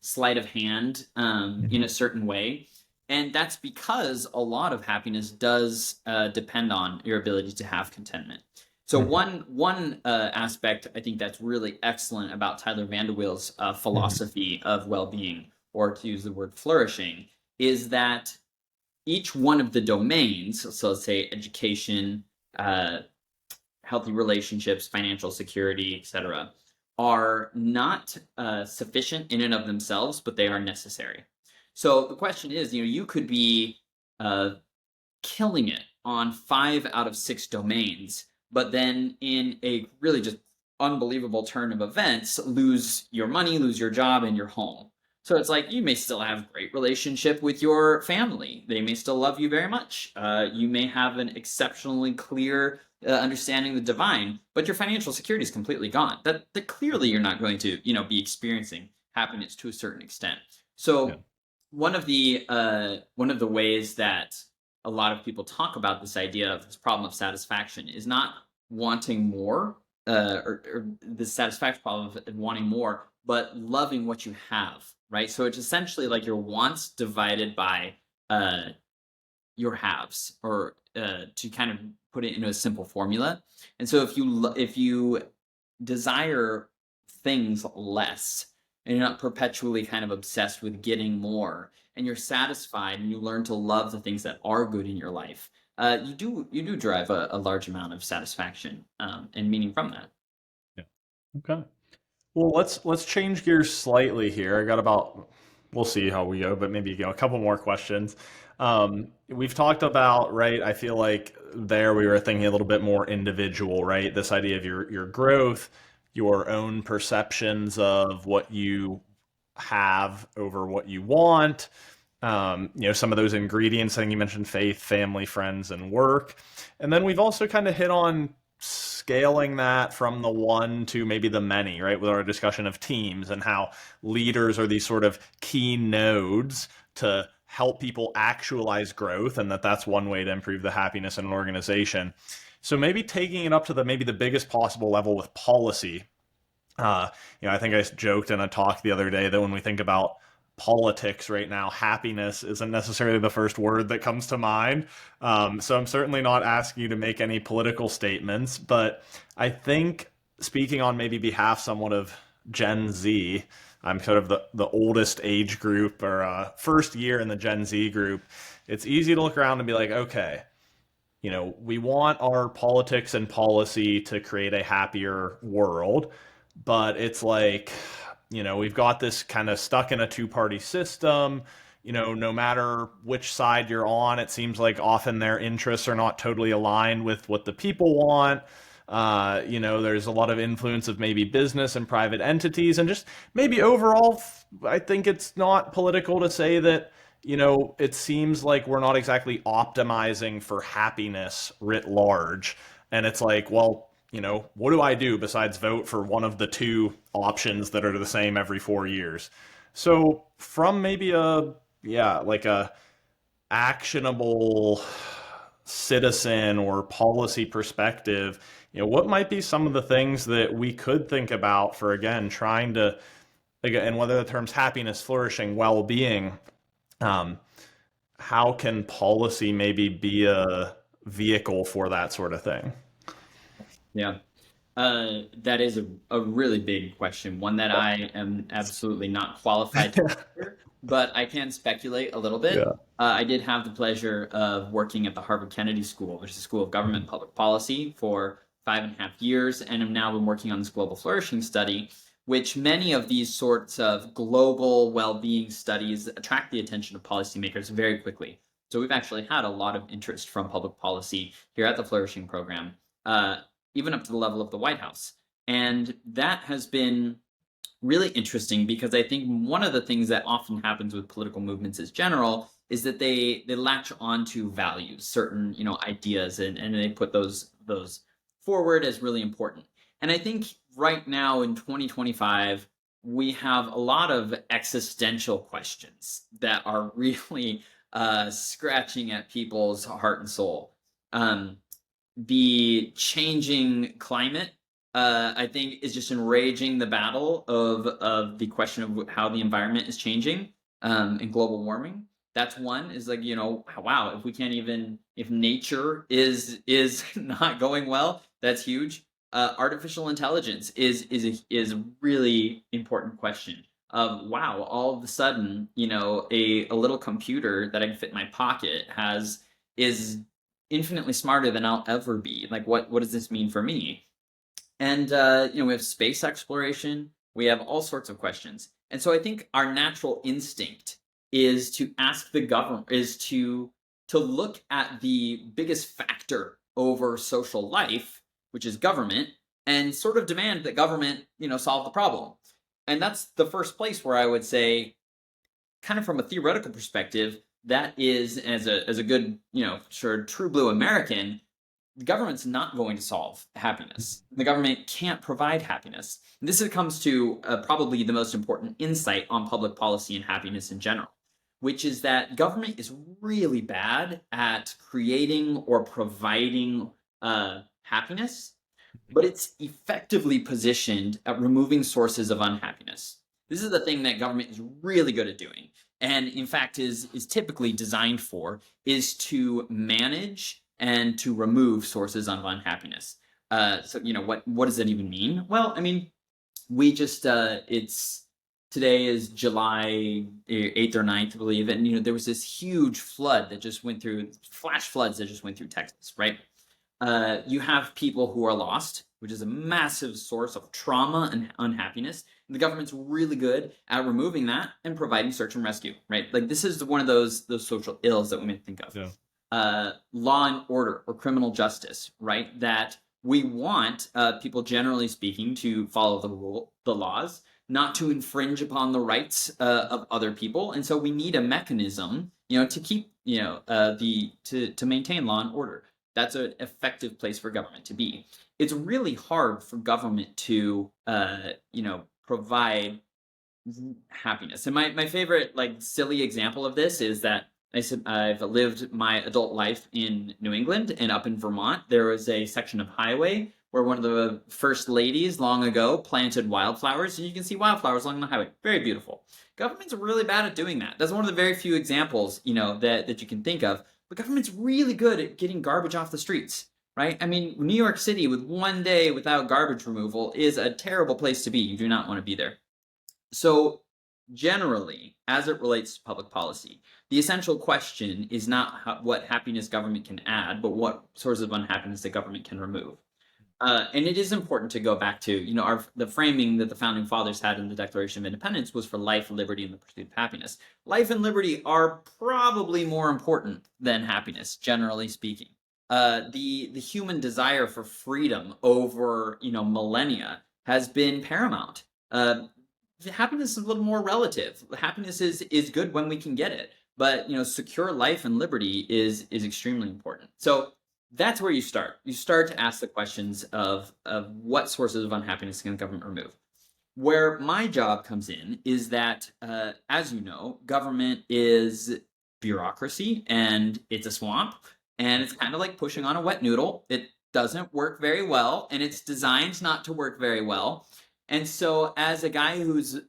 sleight of hand in a certain way. And that's because a lot of happiness does depend on your ability to have contentment. So one aspect I think that's really excellent about Tyler Vanderweel's philosophy of well-being, or to use the word flourishing, is that each one of the domains, so let's say education, healthy relationships, financial security, etc., are not sufficient in and of themselves, but they are necessary. So the question is, you could be uh, killing it on 5 out of 6 domains, but then in a really just unbelievable turn of events, lose your money, lose your job, and your home. So it's like you may still have great relationship with your family. They may still love you very much. You may have an exceptionally clear understanding the divine, but your financial security is completely gone. That clearly you're not going to be experiencing happiness to a certain extent. Yeah. So one of the ways that a lot of people talk about this idea of this problem of satisfaction is not wanting more, or the satisfaction problem of wanting more, but loving what you have, right? So it's essentially like your wants divided by uh, your haves, or to kind of put it into a simple formula. And so if you desire things less, and you're not perpetually kind of obsessed with getting more, and you're satisfied and you learn to love the things that are good in your life, you do drive a large amount of satisfaction and meaning from that. Yeah. Okay. Well, let's change gears slightly here. I got about, we'll see how we go, but maybe a couple more questions. We've talked about, right? I feel like there we were thinking a little bit more individual, right? This idea of your growth, your own perceptions of what you have over what you want. Some of those ingredients. I think you mentioned faith, family, friends, and work. And then we've also kind of hit on scaling that from the one to maybe the many, right? With our discussion of teams and how leaders are these sort of key nodes to help people actualize growth, and that's one way to improve the happiness in an organization. So maybe taking it up to the maybe the biggest possible level with policy. I think I joked in a talk the other day that when we think about politics right now, happiness isn't necessarily the first word that comes to mind. So I'm certainly not asking you to make any political statements, but I think speaking on maybe behalf somewhat of Gen Z, I'm sort of the oldest age group, or first year in the Gen Z group. It's easy to look around and be like, okay, we want our politics and policy to create a happier world, but it's like, we've got this kind of stuck in a two-party system. No matter which side you're on, it seems like often their interests are not totally aligned with what the people want. There's a lot of influence of maybe business and private entities, and just maybe overall, I think it's not political to say that it seems like we're not exactly optimizing for happiness writ large. And it's like, well, what do I do besides vote for one of the two options that are the same every 4 years? So from maybe like a actionable citizen or policy perspective, what might be some of the things that we could think about for, again, trying to, again, and whether the term's happiness, flourishing, well-being, um, how can policy maybe be a vehicle for that sort of thing? Yeah. That is a really big question, one that I am absolutely not qualified to answer, but I can speculate a little bit. Yeah. I did have the pleasure of working at the Harvard Kennedy School, which is the School of Government and Public Policy, for 5.5 years, and have now been working on this Global Flourishing Study, which many of these sorts of global well-being studies attract the attention of policymakers very quickly. So we've actually had a lot of interest from public policy here at the Flourishing Program. Even up to the level of the White House. And that has been really interesting because I think one of the things that often happens with political movements as general is that they latch onto values, certain ideas, and they put those forward as really important. And I think right now in 2025, we have a lot of existential questions that are really scratching at people's heart and soul. The changing climate, I think, is just enraging the battle of the question of how the environment is changing, and global warming. That's one, is like, wow, if we can't even, if nature is not going well, that's huge. Artificial intelligence is a really important question. of, wow, all of a sudden, a little computer that I can fit in my pocket is infinitely smarter than I'll ever be. Like, what does this mean for me? And we have space exploration. We have all sorts of questions. And so I think our natural instinct is to ask the government, is to look at the biggest factor over social life, which is government, and sort of demand that government, solve the problem. And that's the first place where I would say, kind of from a theoretical perspective, that is, as a good, sure, true blue American, the government's not going to solve happiness. The government can't provide happiness. And this comes to probably the most important insight on public policy and happiness in general, which is that government is really bad at creating or providing happiness, but it's effectively positioned at removing sources of unhappiness. This is the thing that government is really good at doing, and in fact is typically designed for, is to manage and to remove sources of unhappiness. So what does that even mean? Well, I mean, we just it's today is July 8th or 9th, I believe, and there was this huge flood that just went through, flash floods that just went through Texas, right? You have people who are lost, which is a massive source of trauma and unhappiness. And the government's really good at removing that and providing search and rescue, right? Like, this is one of those social ills that we may think of. Yeah. Law and order or criminal justice, right? That we want people, generally speaking, to follow the laws, not to infringe upon the rights of other people, and so we need a mechanism, to keep, to maintain law and order. That's an effective place for government to be. It's really hard for government to, provide happiness. And my favorite, like, silly example of this is that I've lived my adult life in New England, and up in Vermont, there was a section of highway where one of the first ladies long ago planted wildflowers, and you can see wildflowers along the highway. Very beautiful. Government's really bad at doing that. That's one of the very few examples, that you can think of. But government's really good at getting garbage off the streets, right? I mean, New York City with one day without garbage removal is a terrible place to be. You do not want to be there. So generally, as it relates to public policy, the essential question is not what happiness government can add, but what sources of unhappiness the government can remove. And it is important to go back to, the framing that the founding fathers had in the Declaration of Independence was for life, liberty, and the pursuit of happiness. Life and liberty are probably more important than happiness, generally speaking. The human desire for freedom over, millennia has been paramount. Happiness is a little more relative. Happiness is good when we can get it, but secure life and liberty is extremely important. So that's where you start. You start to ask the questions of what sources of unhappiness can the government remove. Where my job comes in is that, as you know, government is bureaucracy, and it's a swamp, and it's kind of like pushing on a wet noodle. It doesn't work very well, and it's designed not to work very well. And so, as a guy whose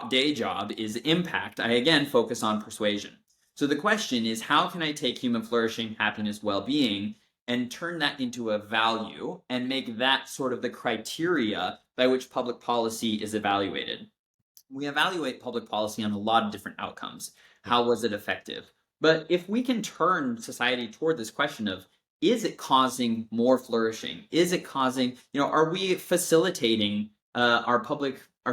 day job is impact, I again focus on persuasion. So the question is, how can I take human flourishing, happiness, well-being, and turn that into a value and make that sort of the criteria by which public policy is evaluated? We evaluate public policy on a lot of different outcomes. How was it effective? But if we can turn society toward this question of, is it causing more flourishing? Is it causing, are we facilitating our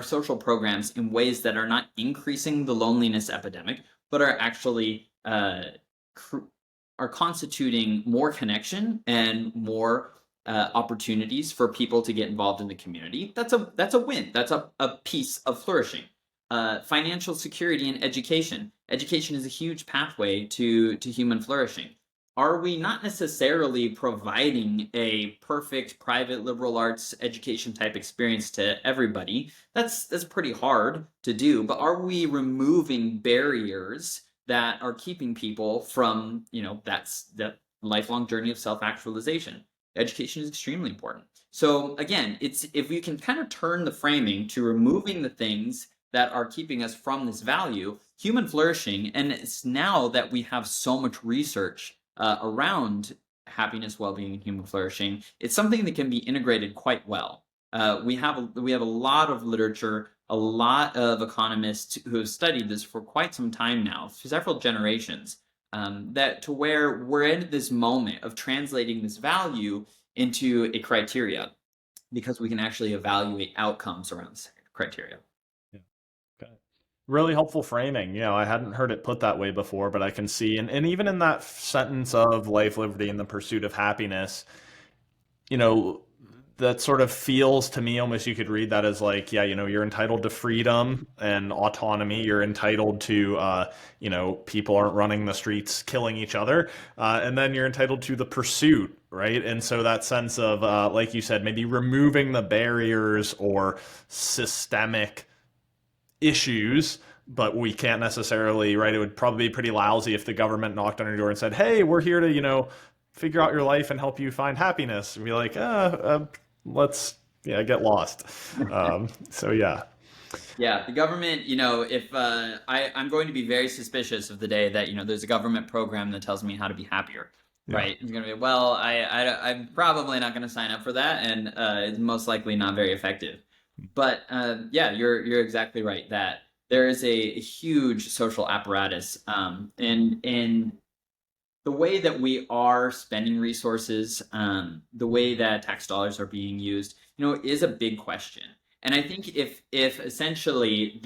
social programs in ways that are not increasing the loneliness epidemic, but are actually are constituting more connection and more opportunities for people to get involved in the community? That's a win. That's a piece of flourishing. Financial security and education. Education is a huge pathway to human flourishing. Are we not necessarily providing a perfect private liberal arts education type experience to everybody? That's pretty hard to do, but are we removing barriers that are keeping people from, that's the lifelong journey of self-actualization? Education is extremely important. So again, if we can kind of turn the framing to removing the things that are keeping us from this value, human flourishing, and it's now that we have so much research around happiness, well-being, and human flourishing, it's something that can be integrated quite well. We have a lot of literature a lot of economists who have studied this for quite some time now, for several generations, that to where we're in this moment of translating this value into a criteria because we can actually evaluate outcomes around this criteria. Yeah. Okay. Really helpful framing. I hadn't heard it put that way before, but I can see, and even in that sentence of life, liberty, and the pursuit of happiness, you know, that sort of feels to me almost you could read that as like, yeah, you're entitled to freedom and autonomy. You're entitled to, people aren't running the streets killing each other. And then you're entitled to the pursuit, right? And so that sense of, like you said, maybe removing the barriers or systemic issues, but we can't necessarily, right? It would probably be pretty lousy if the government knocked on your door and said, hey, we're here to, figure out your life and help you find happiness. And be like, let's, yeah, get lost. So yeah. Yeah, the government, if I'm going to be very suspicious of the day that, there's a government program that tells me how to be happier, Yeah. right? It's going to be, well, I'm probably not going to sign up for that, and it's most likely not very effective. But yeah, you're exactly right that there is a huge social apparatus, and the way that we are spending resources, the way that tax dollars are being used, is a big question. And I think if essentially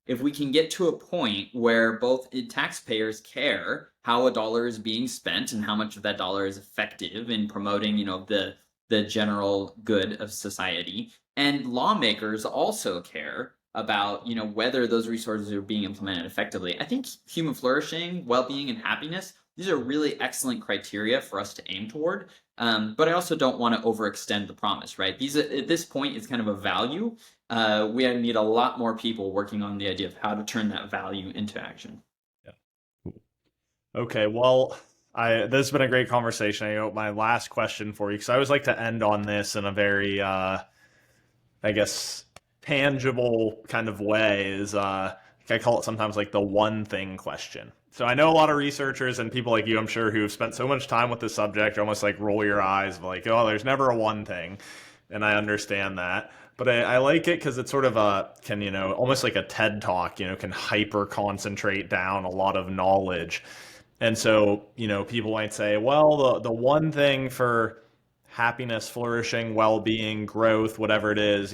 if we can get to a point where both taxpayers care how a dollar is being spent and how much of that dollar is effective in promoting, the general good of society, and lawmakers also care about, whether those resources are being implemented effectively. I think human flourishing, well-being, and happiness, these are really excellent criteria for us to aim toward. But I also don't want to overextend the promise, right? These at this point is kind of a value. We need a lot more people working on the idea of how to turn that value into action. Yeah. Okay. Well, this has been a great conversation. My last question for you, because I always like to end on this in a very, I guess, tangible kind of way, is I call it sometimes like the one thing question. So I know a lot of researchers and people like you, I'm sure, who have spent so much time with this subject, almost like roll your eyes, like, oh, there's never a one thing. And I understand that. But I like it because it's sort of can, almost like a TED talk, can hyper concentrate down a lot of knowledge. And so, people might say, well, the one thing for happiness, flourishing, well-being, growth, whatever it is,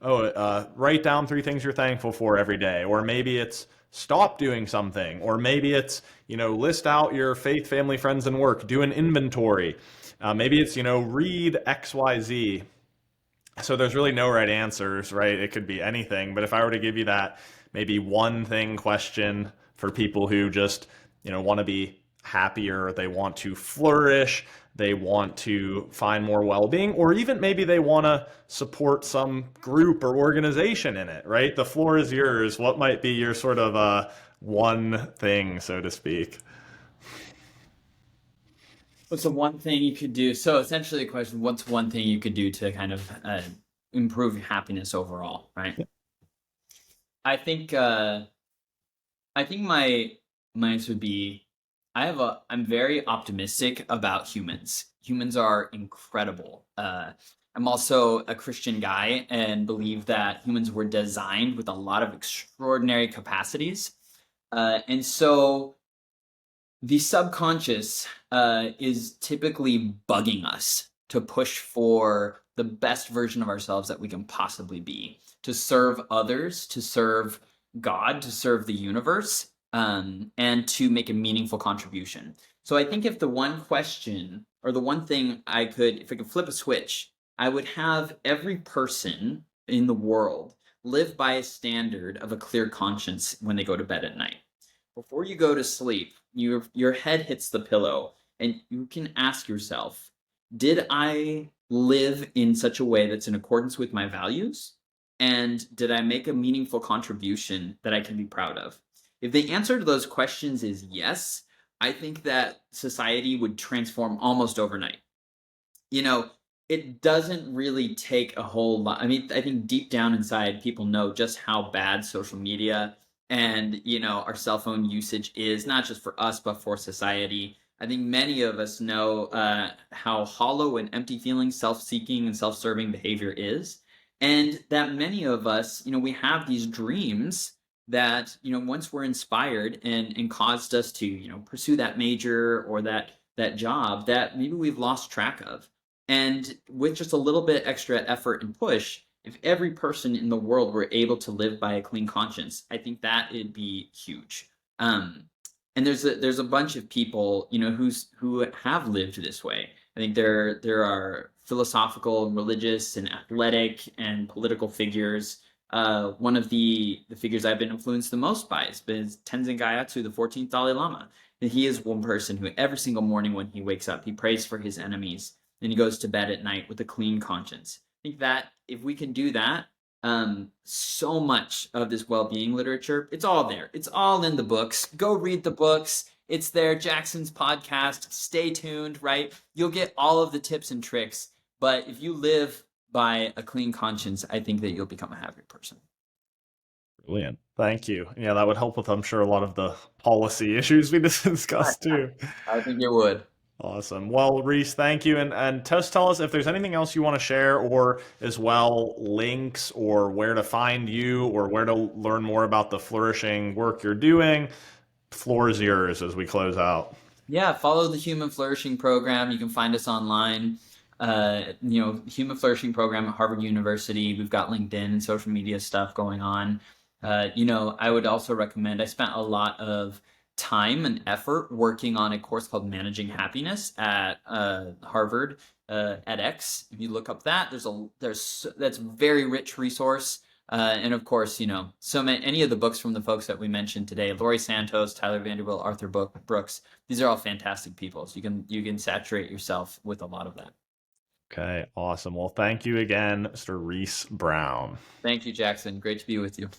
write down 3 things you're thankful for every day. Or maybe it's stop doing something. Or maybe it's, list out your faith, family, friends, and work. Do an inventory. Maybe it's, read XYZ. So there's really no right answers, right? It could be anything. But if I were to give you that maybe one thing question for people who just, want to be happier, they want to flourish, they want to find more well-being, or even maybe they want to support some group or organization in it, right? The floor is yours. What might be your sort of one thing, so to speak? What's the one thing you could do? So essentially, the question: what's one thing you could do to kind of improve your happiness overall? Right. I think. I think my answer would be: I'm very optimistic about humans. Humans are incredible. I'm also a Christian guy and believe that humans were designed with a lot of extraordinary capacities, and so the subconscious is typically bugging us to push for the best version of ourselves that we can possibly be, to serve others, to serve God, to serve the universe, and to make a meaningful contribution. So I think if the one question or the one thing if I could flip a switch, I would have every person in the world live by a standard of a clear conscience when they go to bed at night. Before you go to sleep, your head hits the pillow and you can ask yourself, did I live in such a way that's in accordance with my values? And did I make a meaningful contribution that I can be proud of? If the answer to those questions is yes, I think that society would transform almost overnight. It doesn't really take a whole lot. I mean, I think deep down inside, people know just how bad social media and, our cell phone usage is, not just for us, but for society. I think many of us know how hollow and empty feeling self-seeking and self-serving behavior is. And that many of us, we have these dreams that, once we're inspired and caused us to, pursue that major or that job that maybe we've lost track of. And with just a little bit extra effort and push, if every person in the world were able to live by a clean conscience, I think that it'd be huge. Um, and there's a bunch of people, who have lived this way. I think there are philosophical and religious and athletic and political figures. One of the figures I've been influenced the most by is Tenzin Gyatso, the 14th Dalai Lama. And he is one person who every single morning when he wakes up, he prays for his enemies and he goes to bed at night with a clean conscience. I think that if we can do that, so much of this well-being literature, it's all there. It's all in the books. Go read the books. It's there. Jackson's podcast. Stay tuned, right? You'll get all of the tips and tricks. But if you live by a clean conscience, I think that you'll become a happier person. Brilliant. Thank you. Yeah, that would help with, I'm sure, a lot of the policy issues we just discussed too. I think it would. Awesome. Well, Reece, thank you. And just tell us if there's anything else you want to share, or as well, links or where to find you or where to learn more about the flourishing work you're doing. Floor is yours as we close out. Yeah, follow the Human Flourishing Program. You can find us online. Human Flourishing Program at Harvard University. We've got LinkedIn and social media stuff going on. I would also recommend, I spent a lot of time and effort working on a course called Managing Happiness at Harvard edX. If you look up that, that's a very rich resource. And of course, any of the books from the folks that we mentioned today, Laurie Santos, Tyler Vanderbilt, Arthur Brooks, these are all fantastic people. So you can saturate yourself with a lot of that. Okay, awesome. Well, thank you again, Mr. Reece Brown. Thank you, Jackson. Great to be with you.